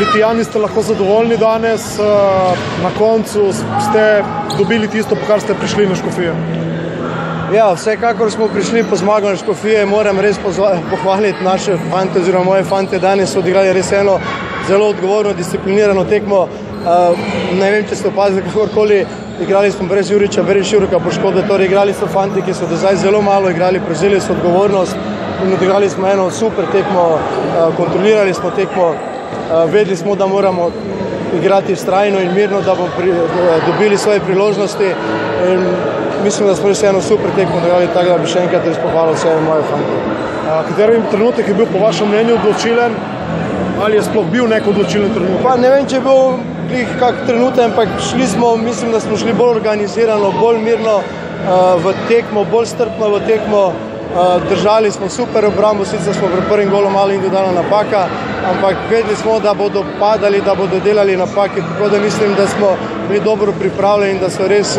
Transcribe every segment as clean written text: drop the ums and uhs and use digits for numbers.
Litijani ste lahko zadovoljni danes, na koncu ste dobili tisto, po kar ste prišli na Škofije. Ja, vsekakor smo prišli po zmago na Škofije, moram res pohvaliti naše fante oziroma moje fante, danes so odigrali res eno zelo odgovorno, disciplinirano tekmo. Ne vem, če ste opazili kakorkoli, igrali smo brez Juriča, brez Jurka poškodbe, torej igrali so fanti, ki so do zdaj zelo malo igrali, prevzeli so odgovornost in odigrali smo eno super tekmo, kontrolirali smo tekmo. Vedeli smo, da moramo igrati vztrajno in mirno, da bomo dobili svoje priložnosti in mislim, da smo res eno super tekmo odigrali, tako da bi še enkrat res pohvalil vse moje fante. Kateri trenutek je bil po vašem mnenju odločilen? Ali je sploh bil nek odločilen trenutek? Pa ne vem, če je bil kak trenutek, ampak šli smo, mislim, da smo šli bolj organizirano, bolj mirno v tekmo, bolj strpno v tekmo. Držali smo super obrambo, sicer smo pri prvem golu malo individualna napaka, ampak vedeli smo, da bodo padali, da bodo delali napake, tako da mislim, da smo bili dobro pripravljeni in da so res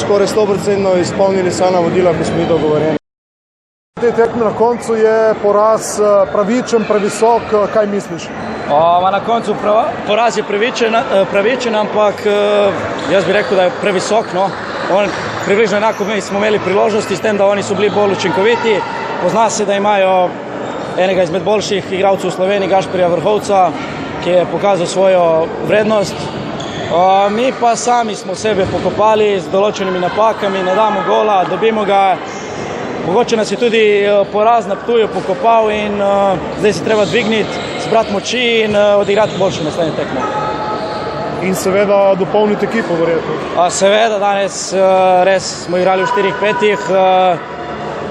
skoraj 100% izpolnili vsa navodila, ko smo bili dogovorjeni. Te tekme na koncu je poraz pravičen, previsok, kaj misliš? Na koncu poraz je pravičen, ampak jaz bi rekel, da je previsok. Približno enako smo imeli priložnosti, s tem, da oni so bili bolj učinkoviti. Pozna se, da imajo enega izmed boljših igralcev v Sloveniji, Gašperja Vrhovca, ki je pokazal svojo vrednost. Mi pa sami smo sebe pokopali z določenimi napakami, ne damo gola, dobimo ga. Mogoče nas je tudi poraz na Ptuju pokopal in zdaj se treba dvigniti, zbrati moči in odigrati boljše naslednje tekmo. In seveda dopolniti ekipo, verjetno. Seveda, danes res smo igrali v 4-5,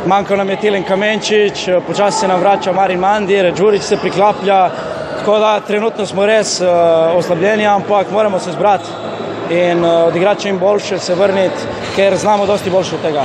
manjkal nam je Tilen Kamenčič, počasi se nam vrača Marin Mandir, Đurić se priklaplja, tako da trenutno smo res oslabljeni, ampak moramo se zbrati in odigrati čim boljše, se vrniti, ker znamo dosti boljše od tega.